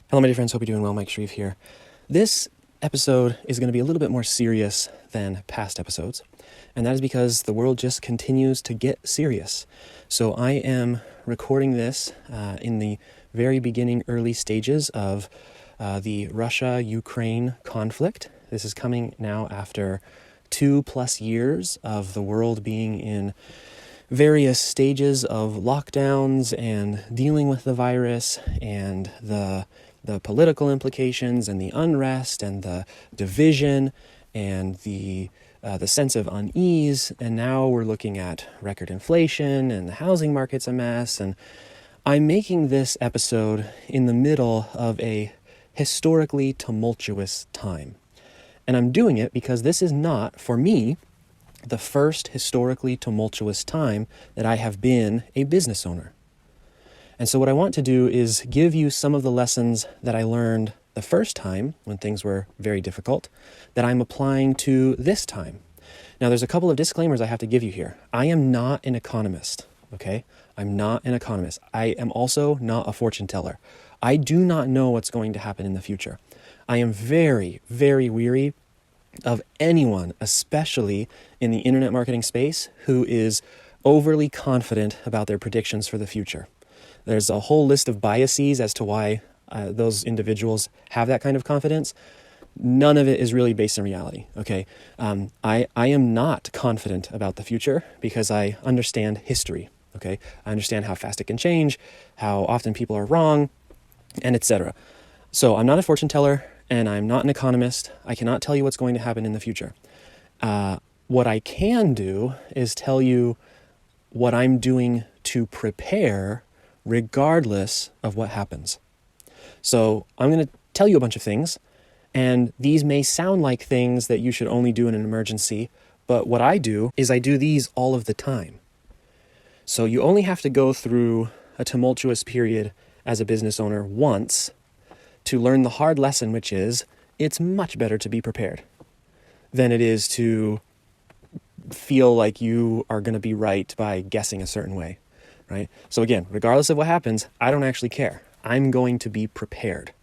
Hello, my dear friends. Hope you're doing well. Mike Shreve here. This episode is going to be a little bit more serious than past episodes, and that is because the world just continues to get serious. So I am recording this in the very beginning, early stages of the Russia-Ukraine conflict. This is coming now after 2+ years of the world being in various stages of lockdowns and dealing with the virus and the political implications and the unrest and the division and the sense of unease. And now we're looking at record inflation and the housing market's a mess. And I'm making this episode in the middle of a historically tumultuous time. And I'm doing it because this is not, for me, the first historically tumultuous time that I have been a business owner. And so what I want to do is give you some of the lessons that I learned the first time when things were very difficult that I'm applying to this time. Now, there's a couple of disclaimers I have to give you here. I am not an economist, okay? I'm not an economist. I am also not a fortune teller. I do not know what's going to happen in the future. I am very, very weary of anyone, especially in the internet marketing space, who is overly confident about their predictions for the future. There's a whole list of biases as to why those individuals have that kind of confidence. None of it is really based in reality, okay? I am not confident about the future because I understand history, okay? I understand how fast it can change, how often people are wrong, and etc. So I'm not a fortune teller, and I'm not an economist. I cannot tell you what's going to happen in the future. What I can do is tell you what I'm doing to prepare regardless of what happens. So I'm going to tell you a bunch of things, and these may sound like things that you should only do in an emergency, but what I do is I do these all of the time. So you only have to go through a tumultuous period as a business owner once to learn the hard lesson, which is it's much better to be prepared than it is to feel like you are going to be right by guessing a certain way. Right? So again, regardless of what happens, I don't actually care. I'm going to be prepared.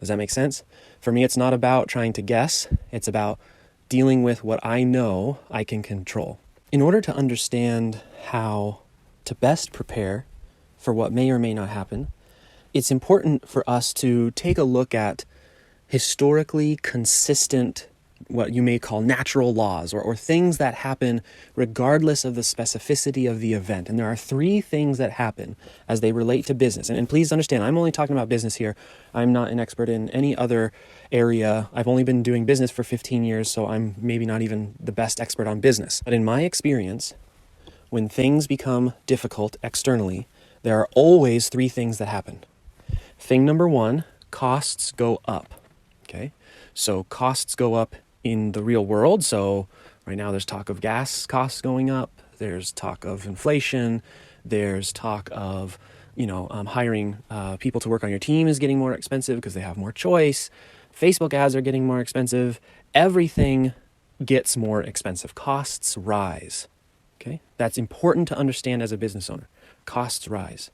Does that make sense? For me, it's not about trying to guess. It's about dealing with what I know I can control. In order to understand how to best prepare for what may or may not happen, it's important for us to take a look at historically consistent, what you may call natural laws, or things that happen regardless of the specificity of the event. And there are 3 things that happen as they relate to business. And please understand, I'm only talking about business here. I'm not an expert in any other area. I've only been doing business for 15 years, so I'm maybe not even the best expert on business. But in my experience, when things become difficult externally, there are always 3 things that happen. Thing number 1, costs go up. Okay? So costs go up in the real world. So right now there's talk of gas costs going up. There's talk of inflation. There's talk of, hiring people to work on your team is getting more expensive because they have more choice. Facebook ads are getting more expensive. Everything gets more expensive. Costs rise. Okay? That's important to understand as a business owner. Costs rise.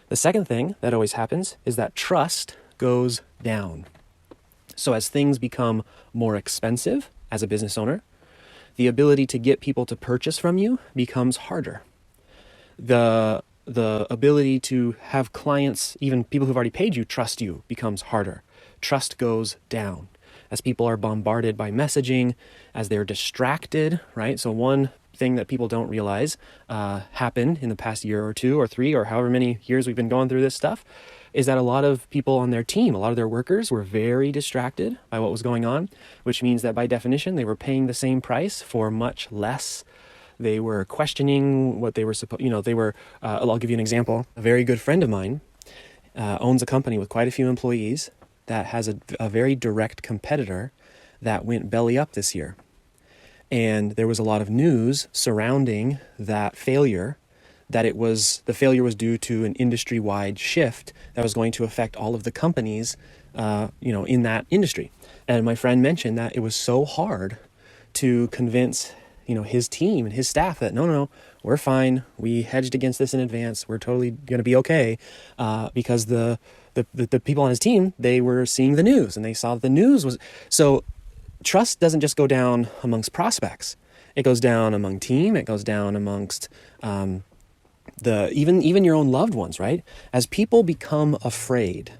The second thing that always happens is that trust goes down. So as things become more expensive as a business owner, the ability to get people to purchase from you becomes harder. The ability to have clients, even people who've already paid you, trust you becomes harder. Trust goes down as people are bombarded by messaging, as they're distracted, right? So one thing that people don't realize happened in the past year or 2 or 3 or however many years we've been going through this stuff is that a lot of people on their team, a lot of their workers were very distracted by what was going on, which means that by definition, they were paying the same price for much less. They were questioning what they were supposed, I'll give you an example. A very good friend of mine owns a company with quite a few employees that has a very direct competitor that went belly up this year. And there was a lot of news surrounding that failure, that the failure was due to an industry-wide shift that was going to affect all of the companies, in that industry. And my friend mentioned that it was so hard to convince, his team and his staff that no, we're fine. We hedged against this in advance. We're totally going to be okay, because the the people on his team, they were seeing the news and they saw that the news was, so trust doesn't just go down amongst prospects. It goes down among team. It goes down amongst even your own loved ones, right? As people become afraid,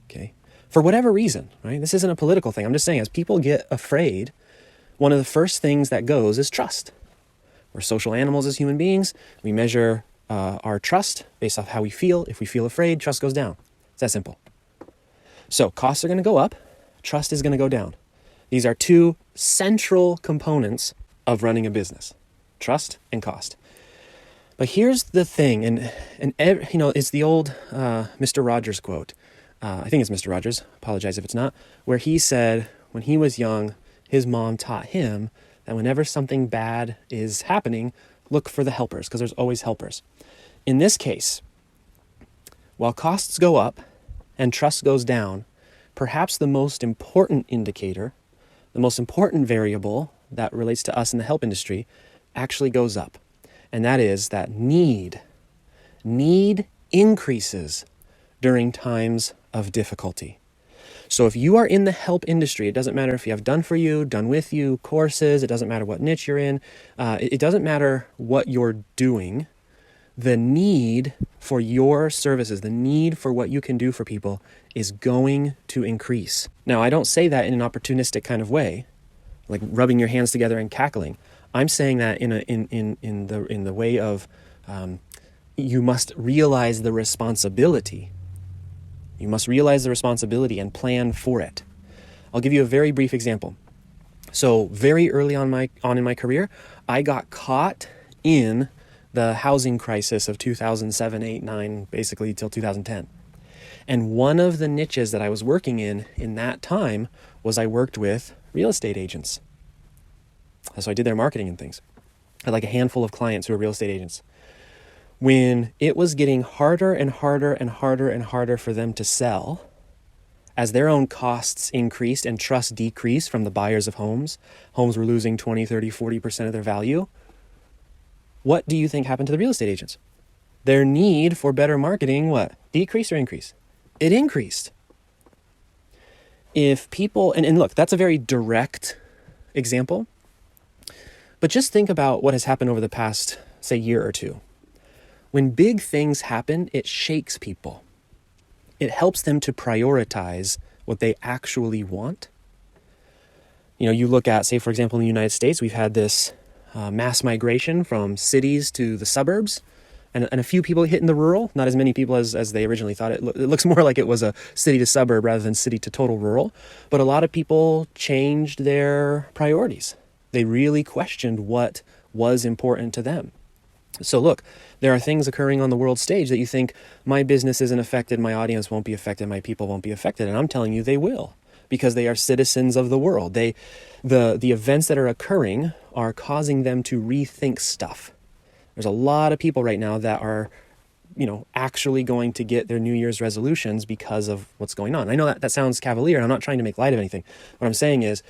okay, for whatever reason, right? This isn't a political thing. I'm just saying, as people get afraid, one of the first things that goes is trust. We're social animals as human beings. We measure our trust based off how we feel. If we feel afraid, trust goes down. It's that simple. So costs are going to go up. Trust is going to go down. These are two central components of running a business: trust and cost. But here's the thing, and it's the old Mr. Rogers quote. I think it's Mr. Rogers. Apologize if it's not. Where he said when he was young, his mom taught him that whenever something bad is happening, look for the helpers, because there's always helpers. In this case, while costs go up and trust goes down, perhaps the most important indicator, the most important variable that relates to us in the help industry actually goes up. And that is that need increases during times of difficulty. So if you are in the help industry, it doesn't matter if you have done for you, done with you, courses, it doesn't matter what niche you're in, it doesn't matter what you're doing, the need for your services, the need for what you can do for people is going to increase. Now, I don't say that in an opportunistic kind of way, like rubbing your hands together and cackling. I'm saying that in the way of you must realize the responsibility. You must realize the responsibility and plan for it. I'll give you a very brief example. So very early on in my career, I got caught in the housing crisis of 2007, 8, 9, basically till 2010. And one of the niches that I was working in that time was I worked with real estate agents. So I did their marketing and things. I had like a handful of clients who were real estate agents. When it was getting harder and harder and harder and harder for them to sell, as their own costs increased and trust decreased from the buyers of homes were losing 20, 30, 40% of their value, what do you think happened to the real estate agents? Their need for better marketing, what? Decrease or increase? It increased. If people, and look, that's a very direct example, but just think about what has happened over the past, say, year or two. When big things happen, it shakes people. It helps them to prioritize what they actually want. You know, you look at, say, for example, in the United States, we've had this mass migration from cities to the suburbs, and a few people hitting the rural, not as many people as they originally thought. It looks more like it was a city to suburb rather than city to total rural. But a lot of people changed their priorities. They really questioned what was important to them. So look, there are things occurring on the world stage that you think, my business isn't affected, my audience won't be affected, my people won't be affected. And I'm telling you, they will, because they are citizens of the world. The events that are occurring are causing them to rethink stuff. There's a lot of people right now that are, actually going to get their New Year's resolutions because of what's going on. I know that sounds cavalier, and I'm not trying to make light of anything. What I'm saying is,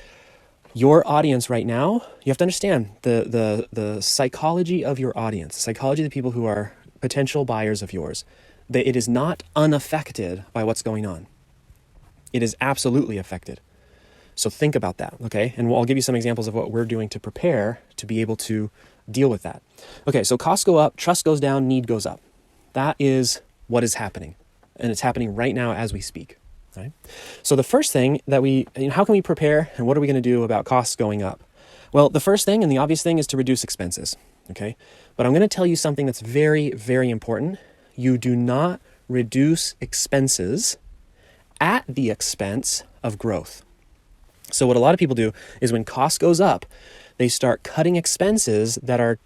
your audience right now, you have to understand the psychology of your audience, the psychology of the people who are potential buyers of yours. It is not unaffected by what's going on. It is absolutely affected. So think about that, okay? And I'll give you some examples of what we're doing to prepare to be able to deal with that. Okay, so costs go up, trust goes down, need goes up. That is what is happening. And it's happening right now as we speak. Right? So the first thing that how can we prepare, and what are we going to do about costs going up? Well, the first thing and the obvious thing is to reduce expenses, okay? But I'm going to tell you something that's very, very important. You do not reduce expenses at the expense of growth. So what a lot of people do is when cost goes up, they start cutting expenses that are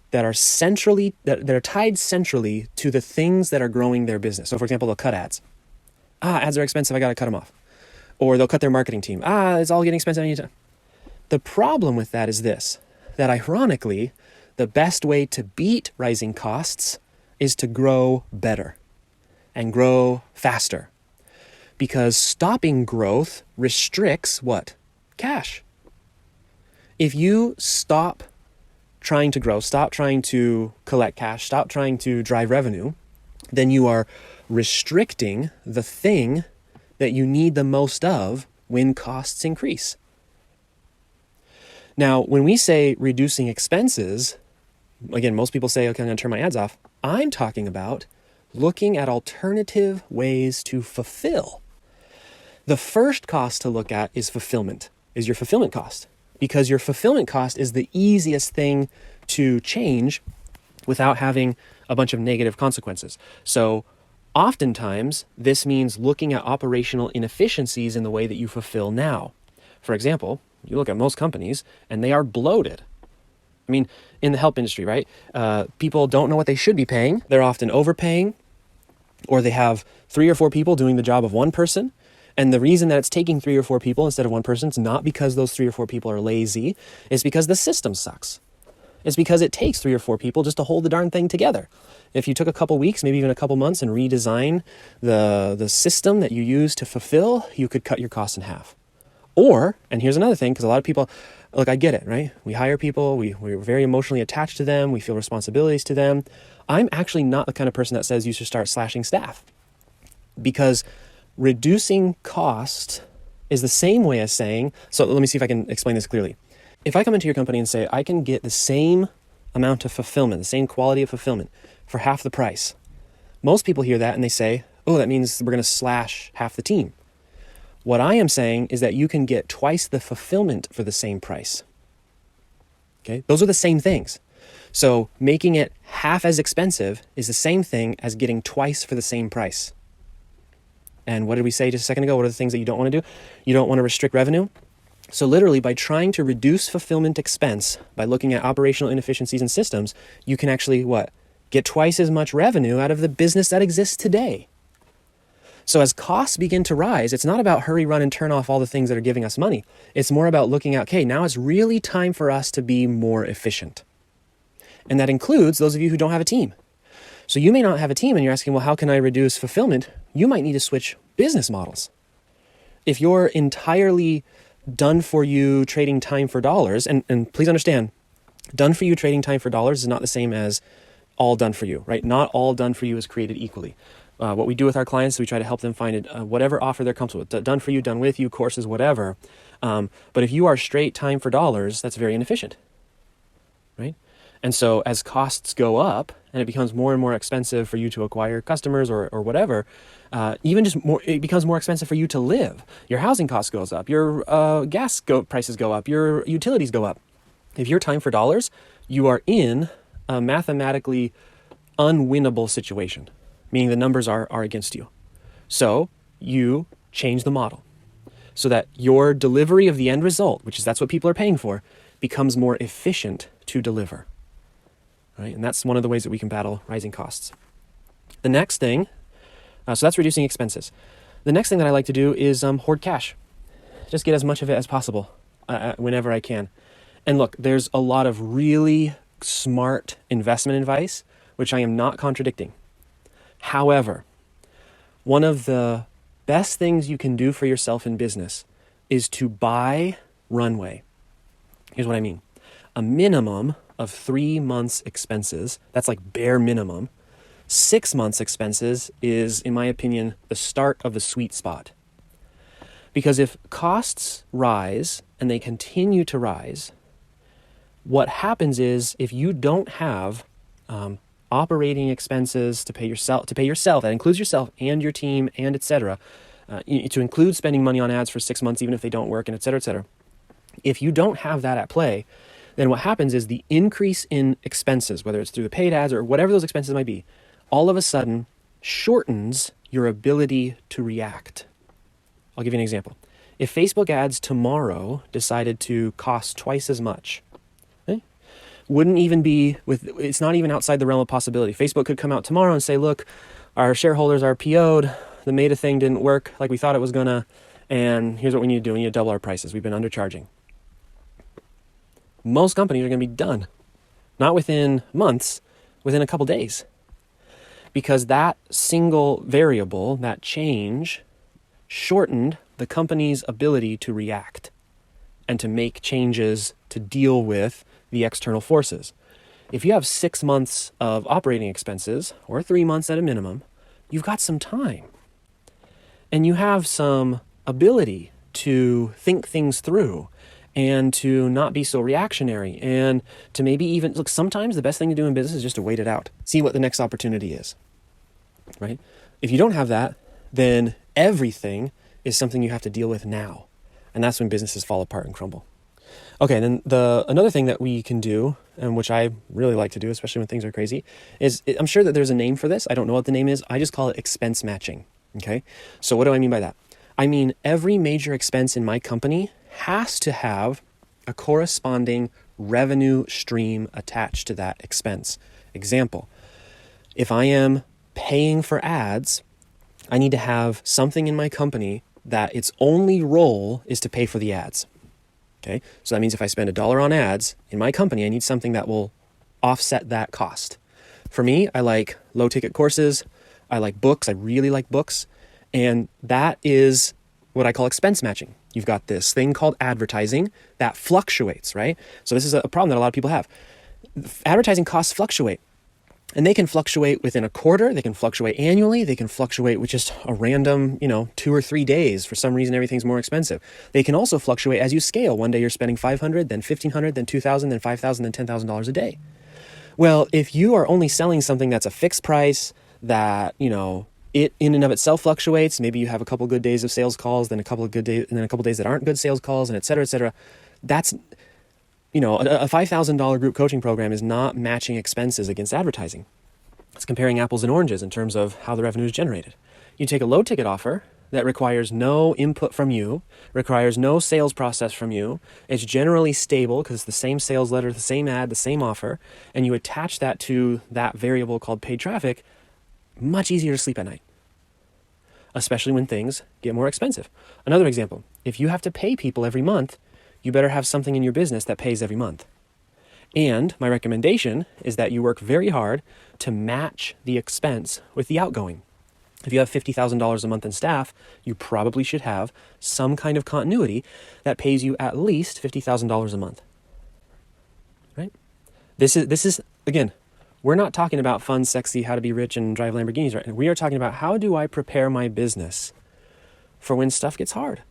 tied centrally to the things that are growing their business. So for example, they'll cut ads. Ads are expensive, I got to cut them off. Or they'll cut their marketing team. It's all getting expensive. I need to. The problem with that is this, that ironically, the best way to beat rising costs is to grow better and grow faster. Because stopping growth restricts what? Cash. If you stop trying to grow, stop trying to collect cash, stop trying to drive revenue, then you are restricting the thing that you need the most of when costs increase. Now, when we say reducing expenses, again, most people say, okay, I'm going to turn my ads off. I'm talking about looking at alternative ways to fulfill. The first cost to look at is fulfillment, is your fulfillment cost. Because your fulfillment cost is the easiest thing to change without having a bunch of negative consequences. So oftentimes, this means looking at operational inefficiencies in the way that you fulfill now. For example, you look at most companies and they are bloated. I mean, in the help industry, right? People don't know what they should be paying. They're often overpaying, or they have 3 or 4 people doing the job of one person. And the reason that it's taking 3 or 4 people instead of one person is not because those 3 or 4 people are lazy. It's because the system sucks. It's because it takes 3 or 4 people just to hold the darn thing together. If you took a couple weeks, maybe even a couple months, and redesign the system that you use to fulfill, you could cut your costs in half. Or, and here's another thing, because a lot of people, look, I get it, right? We hire people, we're very emotionally attached to them, we feel responsibilities to them. I'm actually not the kind of person that says you should start slashing staff. Because reducing cost is the same way as saying, so let me see if I can explain this clearly. If I come into your company and say, I can get the same amount of fulfillment, the same quality of fulfillment for half the price, most people hear that and they say, oh, that means we're going to slash half the team. What I am saying is that you can get twice the fulfillment for the same price. Okay? Those are the same things. So making it half as expensive is the same thing as getting twice for the same price. And what did we say just a second ago? What are the things that you don't want to do? You don't want to restrict revenue. So literally, by trying to reduce fulfillment expense, by looking at operational inefficiencies in systems, you can actually, get twice as much revenue out of the business that exists today. So as costs begin to rise, it's not about hurry, run, and turn off all the things that are giving us money. It's more about looking at, okay, now it's really time for us to be more efficient. And that includes those of you who don't have a team. So you may not have a team and you're asking, well, how can I reduce fulfillment? You might need to switch business models. If you're entirely done for you trading time for dollars, and please understand, done for you trading time for dollars is not the same as all done for you, right? Not all done for you is created equally. What we do with our clients, we try to help them find whatever offer they're comfortable with. Done for you, done with you, courses, whatever. But if you are straight time for dollars, that's very inefficient, right? And so as costs go up and it becomes more and more expensive for you to acquire customers or whatever, it becomes more expensive for you to live. Your housing cost goes up, your prices go up, your utilities go up. If you're time for dollars, you are in a mathematically unwinnable situation, meaning the numbers are against you. So you change the model so that your delivery of the end result, that's what people are paying for, becomes more efficient to deliver. Right? And that's one of the ways that we can battle rising costs. The next thing, so that's reducing expenses. The next thing that I like to do is hoard cash. Just get as much of it as possible whenever I can. And look, there's a lot of really smart investment advice, which I am not contradicting. However, one of the best things you can do for yourself in business is to buy runway. Here's what I mean. A minimum of 3 months expenses, that's like bare minimum. 6 months expenses is, in my opinion, the start of the sweet spot. Because if costs rise and they continue to rise, what happens is if you don't have operating expenses to pay yourself, that includes yourself and your team and et cetera, to include spending money on ads for 6 months, even if they don't work, and et cetera, et cetera. If you don't have that at play, then what happens is the increase in expenses, whether it's through the paid ads or whatever those expenses might be, all of a sudden shortens your ability to react. I'll give you an example. If Facebook ads tomorrow decided to cost twice as much, it's not even outside the realm of possibility. Facebook could come out tomorrow and say, look, our shareholders are PO'd, the Meta thing didn't work like we thought it was gonna, and here's what we need to do. We need to double our prices. We've been undercharging. Most companies are going to be done. Not within months, within a couple days. Because that single variable, that change, shortened the company's ability to react and to make changes to deal with the external forces. If you have 6 months of operating expenses, or 3 months at a minimum, you've got some time and you have some ability to think things through and to not be so reactionary and to maybe even, look, sometimes the best thing to do in business is just to wait it out. See what the next opportunity is, right? If you don't have that, then everything is something you have to deal with now. And that's when businesses fall apart and crumble. Okay, then another thing that we can do, and which I really like to do, especially when things are crazy, is, I'm sure that there's a name for this. I don't know what the name is. I just call it expense matching, okay? So what do I mean by that? I mean, every major expense in my company has to have a corresponding revenue stream attached to that expense. Example, if I am paying for ads, I need to have something in my company that its only role is to pay for the ads. Okay, so that means if I spend $1 on ads in my company, I need something that will offset that cost. For me, I like low ticket courses. I like books. I really like books. And that is what I call expense matching. You've got this thing called advertising that fluctuates, right? So this is a problem that a lot of people have. Advertising costs fluctuate. And they can fluctuate within a quarter, they can fluctuate annually, they can fluctuate with just a random, 2 or 3 days. For some reason, everything's more expensive. They can also fluctuate as you scale. One day you're spending $500, then $1,500, then $2,000, then $5,000, then $10,000 a day. Well, if you are only selling something that's a fixed price, that, it in and of itself fluctuates, maybe you have a couple good days of sales calls, then a couple of good days, and then a couple days that aren't good sales calls, and et cetera, that's, a $5,000 group coaching program is not matching expenses against advertising. It's comparing apples and oranges in terms of how the revenue is generated. You take a low ticket offer that requires no input from you, requires no sales process from you. It's generally stable because it's the same sales letter, the same ad, the same offer, and you attach that to that variable called paid traffic. Much easier to sleep at night, especially when things get more expensive. Another example, if you have to pay people every month, you better have something in your business that pays every month. And my recommendation is that you work very hard to match the expense with the outgoing. If you have $50,000 a month in staff, you probably should have some kind of continuity that pays you at least $50,000 a month. Right? This is again, we're not talking about fun, sexy, how to be rich and drive Lamborghinis, right? We are talking about how do I prepare my business for when stuff gets hard,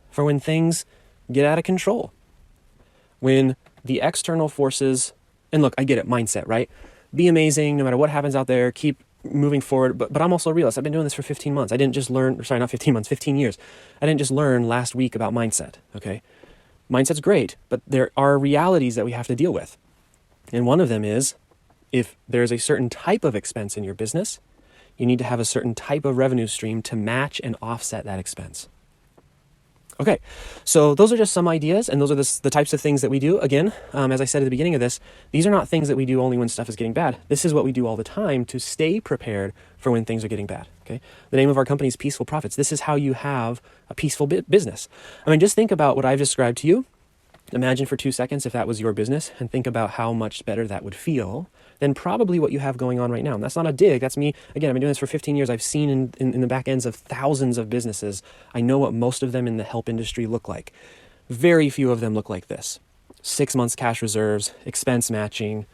for when things get out of control, when the external forces, and look, I get it, mindset, right? Be amazing no matter what happens out there, keep moving forward. But I'm also a realist. I've been doing this for 15 months. I didn't just learn, sorry, not 15 months, 15 years. I didn't just learn last week about mindset, okay? Mindset's great, but there are realities that we have to deal with. And one of them is, if there's a certain type of expense in your business, you need to have a certain type of revenue stream to match and offset that expense. Okay, so those are just some ideas, and those are the types of things that we do. Again, as I said at the beginning of this, these are not things that we do only when stuff is getting bad. This is what we do all the time to stay prepared for when things are getting bad, okay? The name of our company is Peaceful Profits. This is how you have a peaceful business. I mean, just think about what I've described to you. Imagine for 2 seconds if that was your business, and think about how much better that would feel than probably what you have going on right now. And that's not a dig. That's me. Again, I've been doing this for 15 years. I've seen in the back ends of thousands of businesses. I know what most of them in the help industry look like. Very few of them look like this. 6 months cash reserves, expense matching,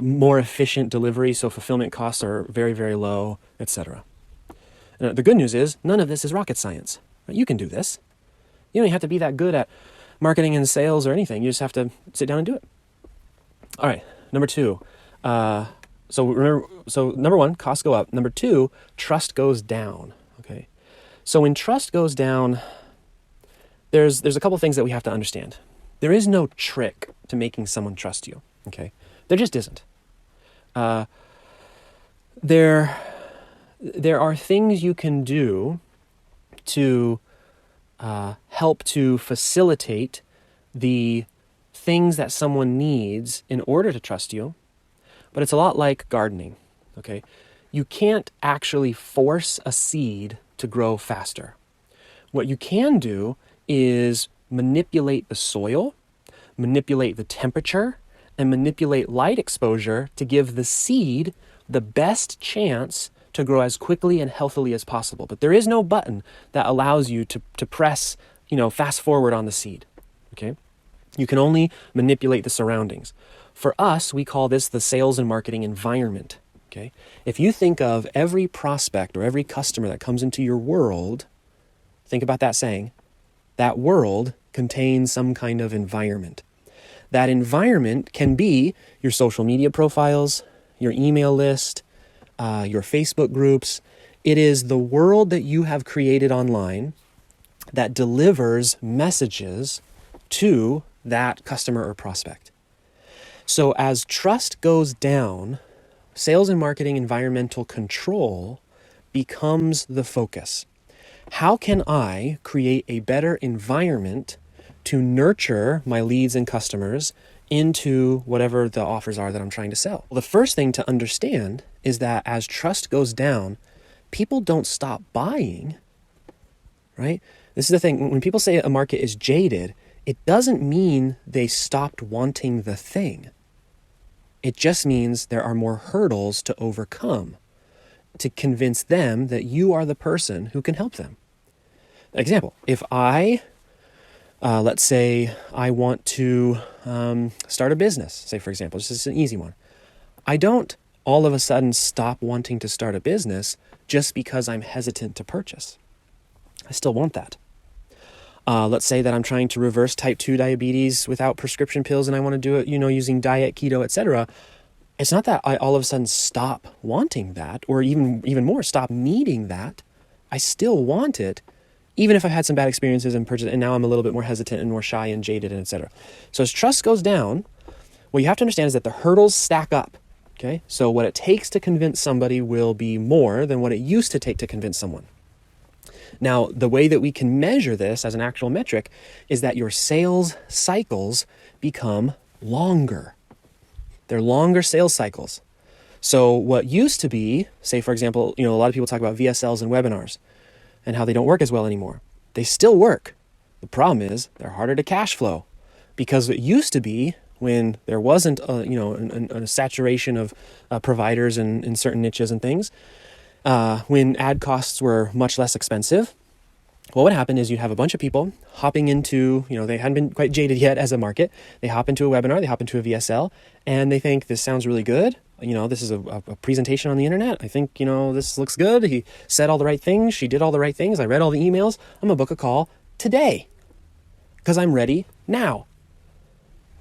more efficient delivery, so fulfillment costs are very, very low, etc. The good news is none of this is rocket science. You can do this. You don't even have to be that good at marketing and sales or anything. You just have to sit down and do it. All right, number 2. So number 1, costs go up. Number 2, trust goes down. Okay, so when trust goes down, there's a couple things that we have to understand. There is no trick to making someone trust you. Okay, there just isn't. There are things you can do to help to facilitate the things that someone needs in order to trust you, but it's a lot like gardening, okay? You can't actually force a seed to grow faster. What you can do is manipulate the soil, manipulate the temperature, and manipulate light exposure to give the seed the best chance to grow as quickly and healthily as possible. But there is no button that allows you to press, fast forward on the seed, okay? You can only manipulate the surroundings. For us, we call this the sales and marketing environment, Okay? If you think of every prospect or every customer that comes into your world, think about that saying, that world contains some kind of environment. That environment can be your social media profiles, your email list, your Facebook groups. It is the world that you have created online that delivers messages to that customer or prospect. So as trust goes down, sales and marketing environmental control becomes the focus. How can I create a better environment to nurture my leads and customers into whatever the offers are that I'm trying to sell? Well, the first thing to understand is that as trust goes down, people don't stop buying, right? This is the thing. When people say a market is jaded, it doesn't mean they stopped wanting the thing. It just means there are more hurdles to overcome to convince them that you are the person who can help them. Example, if let's say I want to start a business, say for example, this is an easy one. I don't all of a sudden stop wanting to start a business just because I'm hesitant to purchase. I still want that. Let's say that I'm trying to reverse type 2 diabetes without prescription pills and I want to do it, using diet, keto, etc. It's not that I all of a sudden stop wanting that, or even more, stop needing that. I still want it, even if I've had some bad experiences and purchase, and now I'm a little bit more hesitant and more shy and jaded, and etc. So as trust goes down, what you have to understand is that the hurdles stack up. Okay, so what it takes to convince somebody will be more than what it used to take to convince someone. Now, the way that we can measure this as an actual metric is that your sales cycles become longer. They're longer sales cycles. So what used to be, say for example, a lot of people talk about VSLs and webinars and how they don't work as well anymore. They still work. The problem is they're harder to cash flow because it used to be when there wasn't a saturation of providers in certain niches and things, when ad costs were much less expensive, what would happen is you'd have a bunch of people hopping into, they hadn't been quite jaded yet as a market. They hop into a webinar, they hop into a VSL, and they think this sounds really good. This is a presentation on the internet. I think, this looks good. He said all the right things. She did all the right things. I read all the emails. I'm going to book a call today because I'm ready now.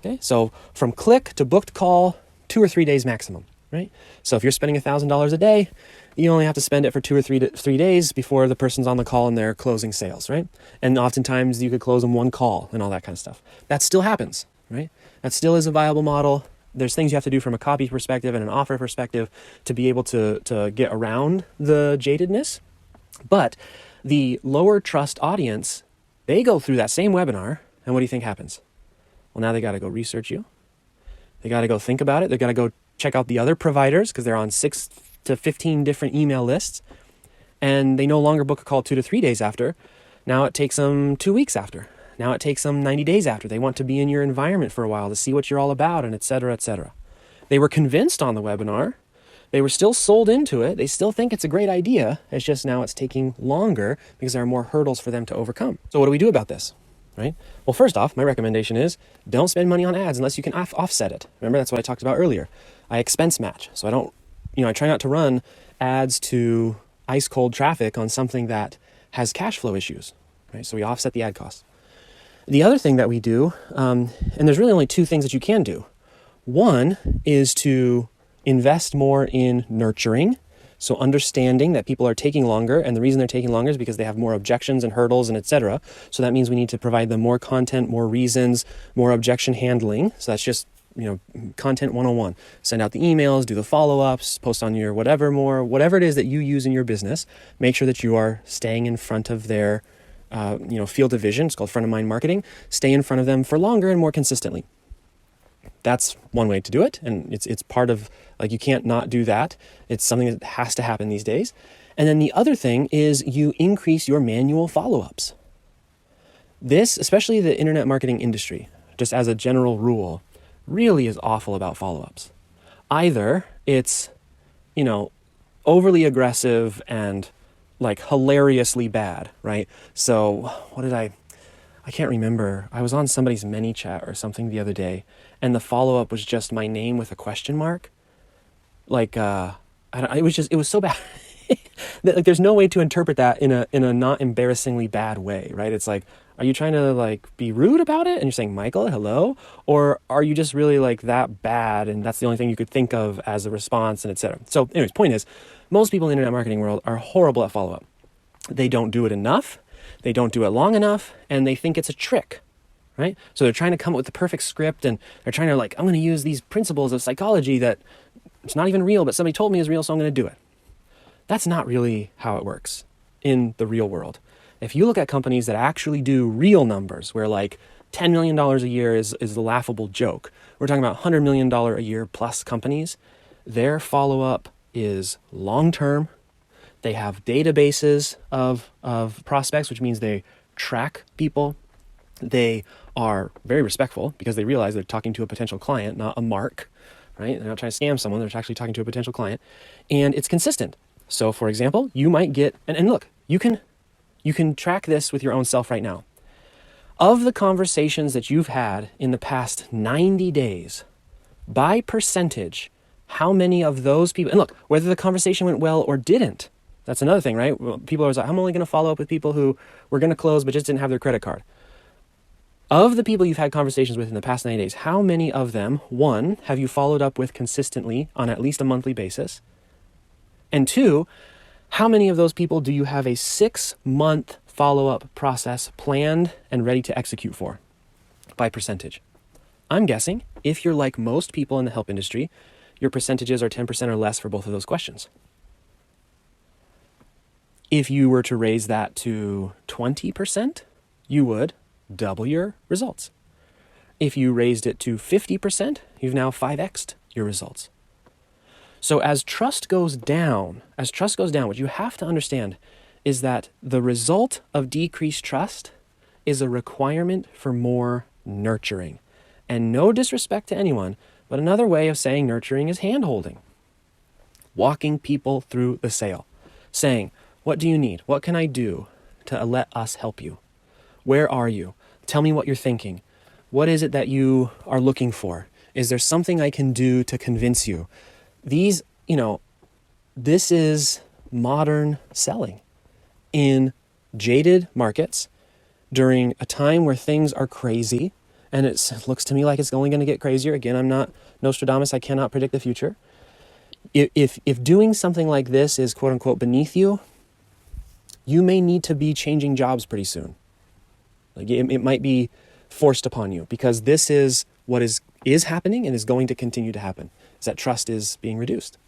Okay, so from click to booked call, 2 or 3 days maximum, right? So if you're spending $1,000 a day, you only have to spend it for 2 or 3 days before the person's on the call and they're closing sales, right? And oftentimes you could close them one call and all that kind of stuff. That still happens, right? That still is a viable model. There's things you have to do from a copy perspective and an offer perspective to be able to get around the jadedness. But the lower trust audience, they go through that same webinar, and what do you think happens? Well, now they got to go research you. They got to go think about it. They got to go check out the other providers because they're on 6 to 15 different email lists, and they no longer book a call 2 to 3 days after. Now it takes them 2 weeks after. Now it takes them 90 days after. They want to be in your environment for a while to see what you're all about, and et cetera, et cetera. They were convinced on the webinar. They were still sold into it. They still think it's a great idea. It's just now it's taking longer because there are more hurdles for them to overcome. So what do we do about this? Right? Well, first off, my recommendation is don't spend money on ads unless you can offset it. Remember, that's what I talked about earlier. I expense match. So I try not to run ads to ice cold traffic on something that has cash flow issues, right? So we offset the ad costs. The other thing that we do, and there's really only 2 things that you can do. One is to invest more in nurturing. So understanding that people are taking longer, and the reason they're taking longer is because they have more objections and hurdles and et cetera. So that means we need to provide them more content, more reasons, more objection handling. So that's just, content 101. Send out the emails, do the follow-ups, post on your whatever it is that you use in your business. Make sure that you are staying in front of their, field of vision. It's called front of mind marketing. Stay in front of them for longer and more consistently. That's one way to do it, and it's part of, you can't not do that. It's something that has to happen these days. And then the other thing is you increase your manual follow-ups. This, especially the internet marketing industry, just as a general rule, really is awful about follow-ups. Either it's, overly aggressive and hilariously bad, right? So I can't remember. I was on somebody's ManyChat or something the other day, and the follow-up was just my name with a question mark. it was so bad. That, like, there's no way to interpret that in a not embarrassingly bad way, right? It's like, are you trying to like be rude about it? And you're saying, Michael, hello? Or are you just really like that bad? And that's the only thing you could think of as a response, and etc. So anyways, point is, most people in the internet marketing world are horrible at follow-up. They don't do it enough. They don't do it long enough, and they think it's a trick, right? So they're trying to come up with the perfect script, and they're trying to like, I'm going to use these principles of psychology that it's not even real, but somebody told me is real, so I'm going to do it. That's not really how it works in the real world. If you look at companies that actually do real numbers, where like $10 million a year is the laughable joke, we're talking about $100 million a year plus companies, their follow-up is long-term. They have databases of prospects, which means they track people. They are very respectful because they realize they're talking to a potential client, not a mark, right? They're not trying to scam someone. They're actually talking to a potential client. And it's consistent. So for example, you might get, and look, you can track this with your own self right now. Of the conversations that you've had in the past 90 days, by percentage, how many of those people, and look, whether the conversation went well or didn't, that's another thing, right? People are always like, I'm only going to follow up with people who were going to close but just didn't have their credit card. Of the people you've had conversations with in the past 90 days, how many of them, one, have you followed up with consistently on at least a monthly basis? And two, how many of those people do you have a 6-month follow-up process planned and ready to execute for by percentage? I'm guessing if you're like most people in the help industry, your percentages are 10% or less for both of those questions. If you were to raise that to 20%, you would double your results. If you raised it to 50%, you've now 5x'd your results. So as trust goes down, what you have to understand is that the result of decreased trust is a requirement for more nurturing. And no disrespect to anyone, but another way of saying nurturing is hand-holding. Walking people through the sale. Saying, what do you need? What can I do to let us help you? Where are you? Tell me what you're thinking. What is it that you are looking for? Is there something I can do to convince you? These, this is modern selling in jaded markets during a time where things are crazy, and it looks to me like it's only going to get crazier. Again, I'm not Nostradamus. I cannot predict the future. If doing something like this is quote unquote beneath you, you may need to be changing jobs pretty soon. Like it might be forced upon you, because this is what is happening and is going to continue to happen, is that trust is being reduced.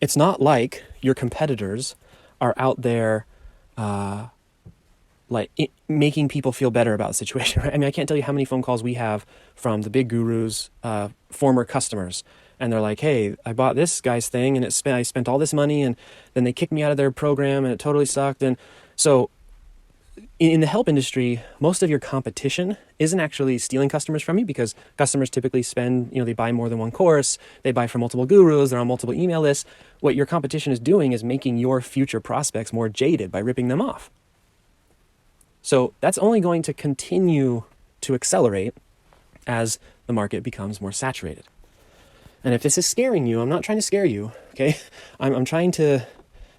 It's not like your competitors are out there making people feel better about the situation, right? I mean, I can't tell you how many phone calls we have from the big gurus, former customers, and they're like, hey, I bought this guy's thing and I spent all this money, and then they kicked me out of their program and it totally sucked. And so in the help industry, most of your competition isn't actually stealing customers from you, because customers typically spend, they buy more than one course, they buy from multiple gurus, they're on multiple email lists. What your competition is doing is making your future prospects more jaded by ripping them off. So that's only going to continue to accelerate as the market becomes more saturated. And if this is scaring you, I'm not trying to scare you, okay? I'm trying to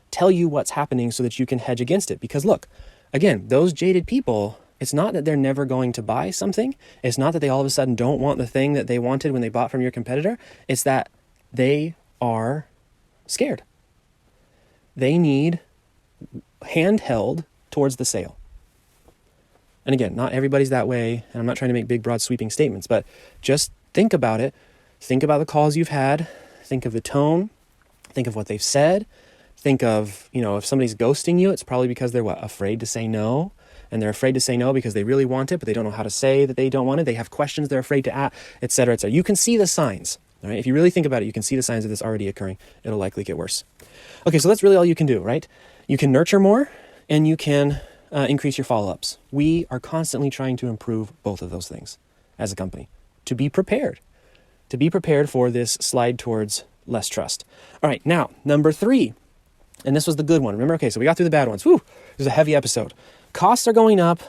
tell you what's happening so that you can hedge against it. Because look, again, those jaded people, it's not that they're never going to buy something. It's not that they all of a sudden don't want the thing that they wanted when they bought from your competitor. It's that they are scared. They need handheld towards the sale. And again, not everybody's that way, and I'm not trying to make big, broad, sweeping statements, but just think about it. Think about the calls you've had. Think of the tone. Think of what they've said. Think of, if somebody's ghosting you, it's probably because they're afraid to say no. And they're afraid to say no because they really want it, but they don't know how to say that they don't want it. They have questions they're afraid to ask, et cetera, et cetera. You can see the signs, all right? If you really think about it, you can see the signs of this already occurring. It'll likely get worse. Okay, so that's really all you can do, right? You can nurture more, and you can increase your follow-ups. We are constantly trying to improve both of those things as a company, to be prepared for this slide towards less trust. All right, now, number 3, and this was the good one. Remember, okay, so we got through the bad ones. Whew, it was a heavy episode. Costs are going up,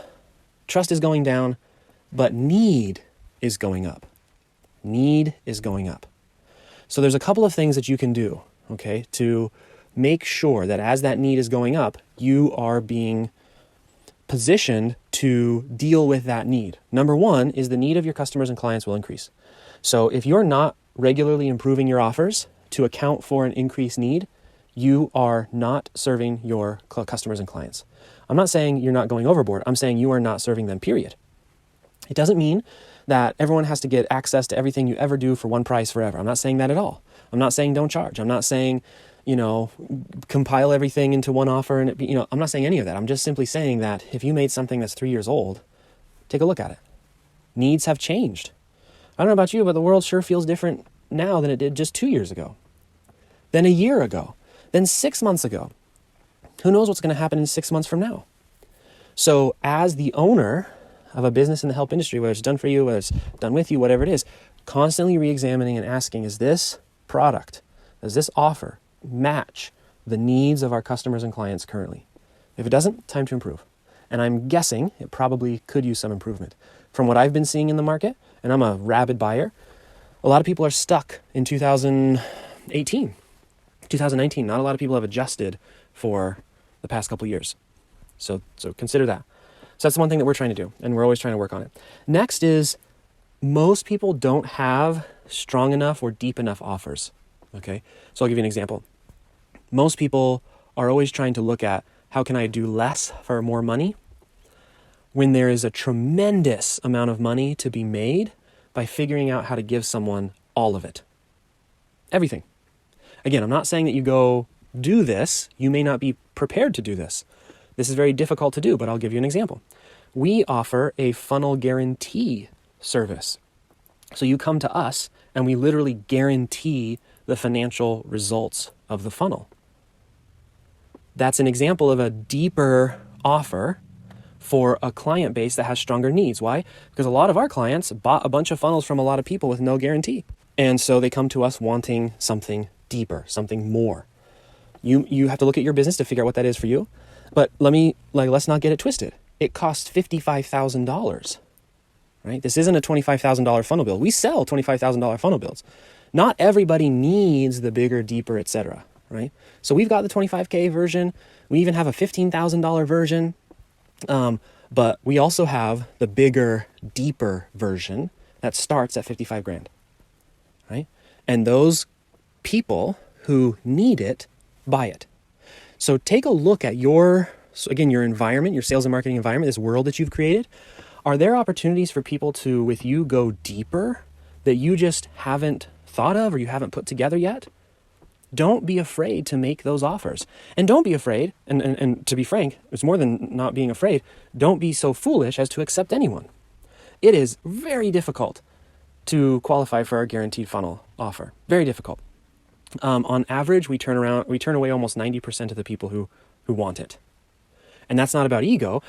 trust is going down, but need is going up. Need is going up. So there's a couple of things that you can do okay, to make sure that as that need is going up, you are being positioned to deal with that need. Number one is the need of your customers and clients will increase. So if you're not regularly improving your offers to account for an increased need, you are not serving your customers and clients. I'm not saying you're not going overboard. I'm saying you are not serving them, period. It doesn't mean that everyone has to get access to everything you ever do for one price forever. I'm not saying that at all. I'm not saying don't charge. I'm not saying, compile everything into one offer and I'm not saying any of that. I'm just simply saying that if you made something that's 3 years old, take a look at it. Needs have changed. I don't know about you, but the world sure feels different now than it did just 2 years ago, than a year ago, than 6 months ago. Who knows what's going to happen in 6 months from now? So as the owner of a business in the help industry, whether it's done for you, whether it's done with you, whatever it is, constantly re-examining and asking, is this product, does this offer match the needs of our customers and clients currently? If it doesn't, time to improve. And I'm guessing it probably could use some improvement. From what I've been seeing in the market, and I'm a rabid buyer, a lot of people are stuck in 2018, 2019. Not a lot of people have adjusted for the past couple of years. So consider that. So that's one thing that we're trying to do, and we're always trying to work on it. Next is most people don't have strong enough or deep enough offers, okay? So I'll give you an example. Most people are always trying to look at how can I do less for more money when there is a tremendous amount of money to be made by figuring out how to give someone all of it. Everything. Again, I'm not saying that you go do this. You may not be prepared to do this. This is very difficult to do, but I'll give you an example. We offer a funnel guarantee service. So you come to us and we literally guarantee the financial results of the funnel. That's an example of a deeper offer for a client base that has stronger needs. Why? Because a lot of our clients bought a bunch of funnels from a lot of people with no guarantee. And so they come to us wanting something deeper, something more. You have to look at your business to figure out what that is for you. But let's not get it twisted. It costs $55,000, right? This isn't a $25,000 funnel build. We sell $25,000 funnel builds. Not everybody needs the bigger, deeper, etc., right? So we've got the 25K version. We even have a $15,000 version. But we also have the bigger, deeper version that starts at 55 grand, right? And those people who need it, buy it. So take a look at your environment, your sales and marketing environment, this world that you've created. Are there opportunities for people to, with you, go deeper that you just haven't thought of or you haven't put together yet? Don't be afraid to make those offers. And don't be afraid, and to be frank, it's more than not being afraid, don't be so foolish as to accept anyone. It is very difficult to qualify for our guaranteed funnel offer. Very difficult. On average, we turn away almost 90% of the people who want it. And that's not about ego.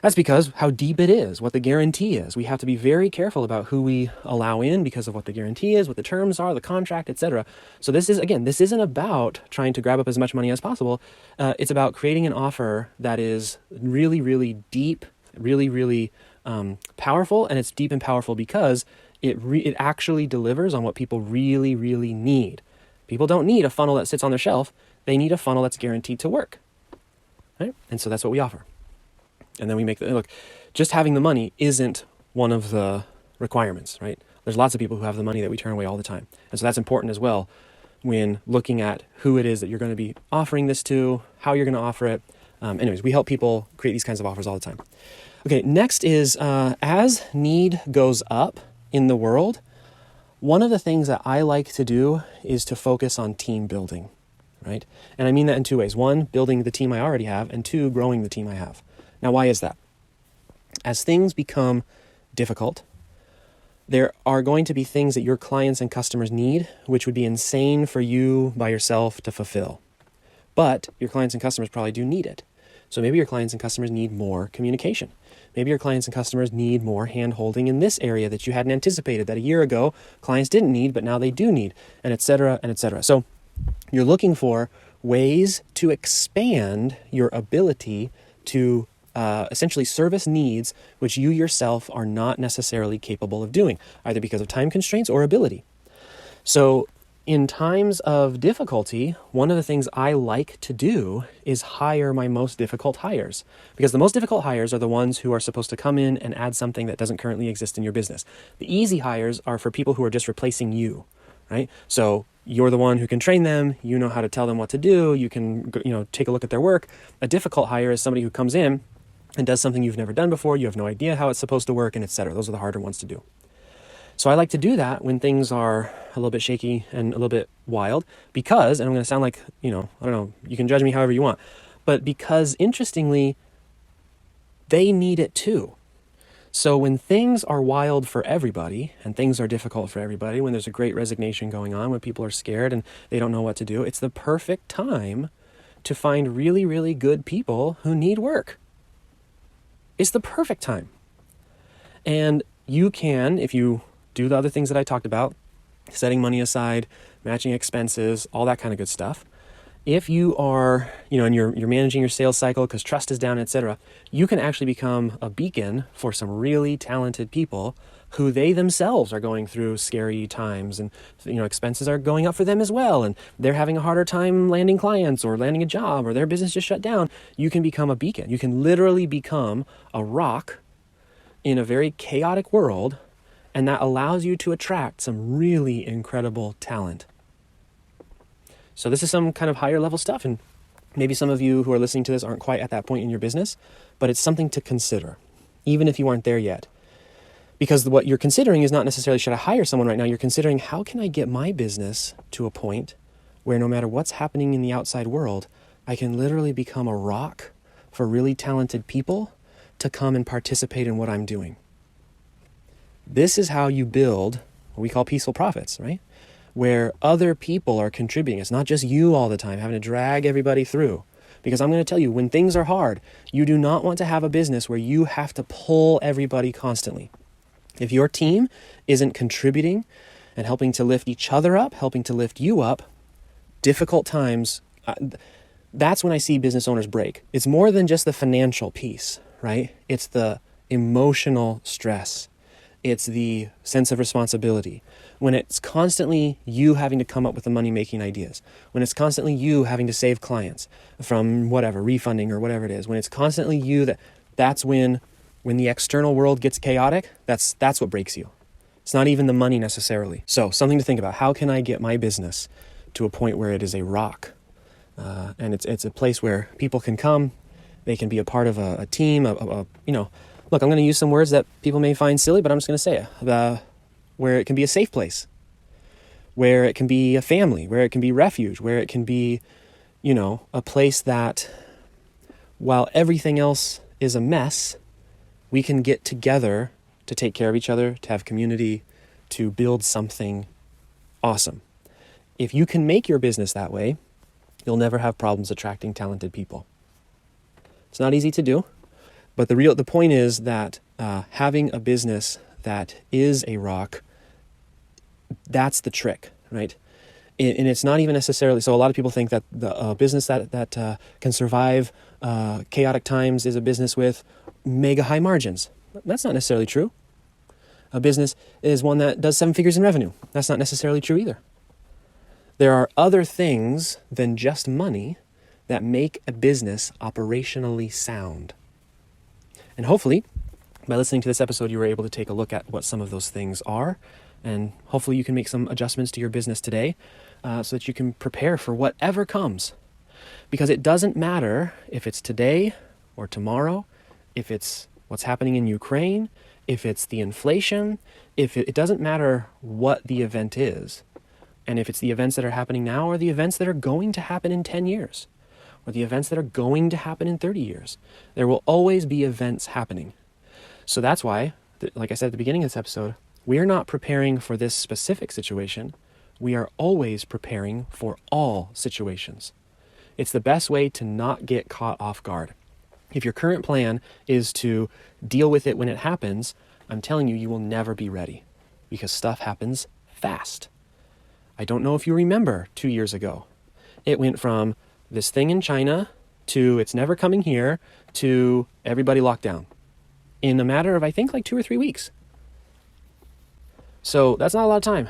That's because how deep it is, what the guarantee is. We have to be very careful about who we allow in because of what the guarantee is, what the terms are, the contract, etc. So this isn't about trying to grab up as much money as possible. It's about creating an offer that is really, really deep, really, really powerful. And it's deep and powerful because it actually delivers on what people really, really need. People don't need a funnel that sits on their shelf. They need a funnel that's guaranteed to work. Right? And so that's what we offer. And then we look, just having the money isn't one of the requirements, right? There's lots of people who have the money that we turn away all the time. And so that's important as well when looking at who it is that you're going to be offering this to, how you're going to offer it. Anyways, we help people create these kinds of offers all the time. Okay, next is as need goes up in the world, one of the things that I like to do is to focus on team building, right? And I mean that in two ways. One, building the team I already have, and two, growing the team I have. Now, why is that? As things become difficult, there are going to be things that your clients and customers need, which would be insane for you by yourself to fulfill. But your clients and customers probably do need it. So maybe your clients and customers need more communication. Maybe your clients and customers need more hand-holding in this area that you hadn't anticipated, that a year ago clients didn't need, but now they do need, and et cetera, and et cetera. So you're looking for ways to expand your ability to essentially service needs which you yourself are not necessarily capable of doing, either because of time constraints or ability. So in times of difficulty, one of the things I like to do is hire my most difficult hires, because the most difficult hires are the ones who are supposed to come in and add something that doesn't currently exist in your business. The easy hires are for people who are just replacing you, right? So you're the one who can train them, you know how to tell them what to do, you can, take a look at their work. A difficult hire is somebody who comes in and does something you've never done before, you have no idea how it's supposed to work, and etc. Those are the harder ones to do. So I like to do that when things are a little bit shaky and a little bit wild because, and I'm going to sound like, I don't know, you can judge me however you want, but because interestingly, they need it too. So when things are wild for everybody and things are difficult for everybody, when there's a great resignation going on, when people are scared and they don't know what to do, it's the perfect time to find really, really good people who need work. It's the perfect time. And you can, if you do the other things that I talked about, setting money aside, matching expenses, all that kind of good stuff. If you are, and you're managing your sales cycle because trust is down, etc., you can actually become a beacon for some really talented people who they themselves are going through scary times, and expenses are going up for them as well, and they're having a harder time landing clients or landing a job, or their business just shut down. You can become a beacon. You can literally become a rock in a very chaotic world, and that allows you to attract some really incredible talent. So this is some kind of higher level stuff, and maybe some of you who are listening to this aren't quite at that point in your business, but it's something to consider, even if you aren't there yet. Because what you're considering is not necessarily, should I hire someone right now? You're considering, how can I get my business to a point where no matter what's happening in the outside world, I can literally become a rock for really talented people to come and participate in what I'm doing. This is how you build what we call peaceful profits, right? Where other people are contributing. It's not just you all the time having to drag everybody through. Because I'm going to tell you, when things are hard, you do not want to have a business where you have to pull everybody constantly. If your team isn't contributing and helping to lift each other up, helping to lift you up, difficult times, that's when I see business owners break. It's more than just the financial piece, right? It's the emotional stress. It's the sense of responsibility. When it's constantly you having to come up with the money-making ideas, when it's constantly you having to save clients from whatever, refunding or whatever it is, when it's constantly you, that's when the external world gets chaotic, that's what breaks you. It's not even the money necessarily. So something to think about. How can I get my business to a point where it is a rock? And it's a place where people can come, they can be a part of a team, look, I'm going to use some words that people may find silly, but I'm just going to say it. Where it can be a safe place, where it can be a family, where it can be refuge, where it can be, a place that while everything else is a mess, we can get together to take care of each other, to have community, to build something awesome. If you can make your business that way, you'll never have problems attracting talented people. It's not easy to do. But the point is that having a business that is a rock, that's the trick, right? And it's not even necessarily, so a lot of people think that the business that can survive chaotic times is a business with mega high margins. That's not necessarily true. A business is one that does 7 figures in revenue. That's not necessarily true either. There are other things than just money that make a business operationally sound. And hopefully, by listening to this episode, you were able to take a look at what some of those things are. And hopefully you can make some adjustments to your business today so that you can prepare for whatever comes. Because it doesn't matter if it's today or tomorrow, if it's what's happening in Ukraine, if it's the inflation, it doesn't matter what the event is. And if it's the events that are happening now or the events that are going to happen in 10 years. Or the events that are going to happen in 30 years. There will always be events happening. So that's why, like I said at the beginning of this episode, we are not preparing for this specific situation. We are always preparing for all situations. It's the best way to not get caught off guard. If your current plan is to deal with it when it happens, I'm telling you, you will never be ready because stuff happens fast. I don't know if you remember 2 years ago. It went from this thing in China to it's never coming here to everybody locked down in a matter of, I think, like 2 or 3 weeks. So that's not a lot of time.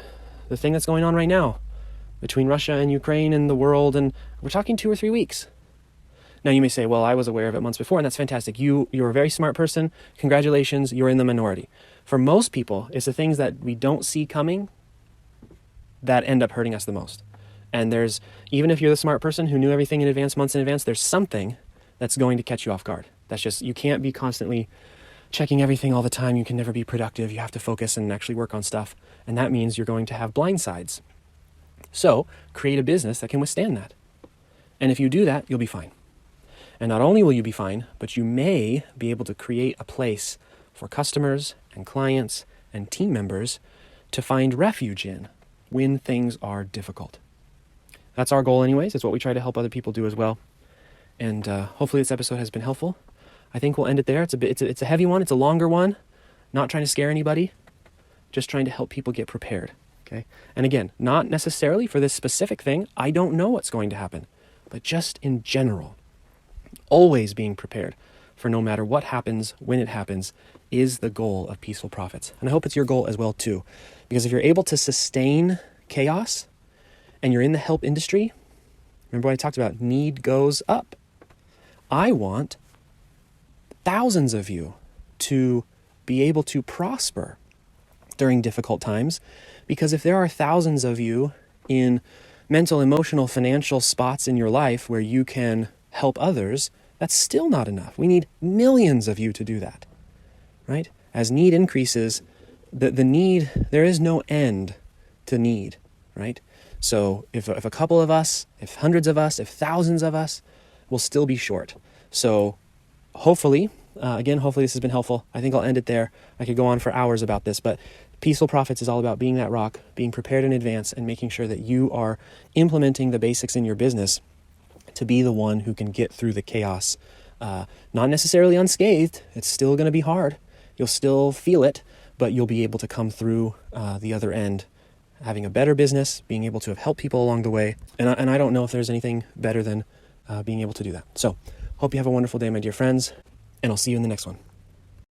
The thing that's going on right now, between Russia and Ukraine and the world, and we're talking 2 or 3 weeks. Now you may say, well, I was aware of it months before, and that's fantastic. You're a very smart person. Congratulations, you're in the minority. For most people, it's the things that we don't see coming that end up hurting us the most. And even if you're the smart person who knew everything in advance, months in advance, there's something that's going to catch you off guard. That's just, you can't be constantly checking everything all the time. You can never be productive. You have to focus and actually work on stuff. And that means you're going to have blind sides. So create a business that can withstand that. And if you do that, you'll be fine. And not only will you be fine, but you may be able to create a place for customers and clients and team members to find refuge in when things are difficult. That's our goal anyways. It's what we try to help other people do as well. And hopefully this episode has been helpful. I think we'll end it there. It's a heavy one. It's a longer one. Not trying to scare anybody. Just trying to help people get prepared. Okay. And again, not necessarily for this specific thing. I don't know what's going to happen. But just in general, always being prepared for no matter what happens, when it happens, is the goal of Peaceful Profits. And I hope it's your goal as well too. Because if you're able to sustain chaos and you're in the help industry, remember what I talked about, need goes up. I want thousands of you to be able to prosper during difficult times, because if there are thousands of you in mental, emotional, financial spots in your life where you can help others, that's still not enough. We need millions of you to do that, right? As need increases, the need, there is no end to need, right? So if a couple of us, if hundreds of us, if thousands of us, will still be short. So hopefully this has been helpful. I think I'll end it there. I could go on for hours about this, but Peaceful Profits is all about being that rock, being prepared in advance, and making sure that you are implementing the basics in your business to be the one who can get through the chaos. Not necessarily unscathed. It's still going to be hard. You'll still feel it, but you'll be able to come through the other end, having a better business, being able to have helped people along the way. And I don't know if there's anything better than being able to do that. So hope you have a wonderful day, my dear friends, and I'll see you in the next one.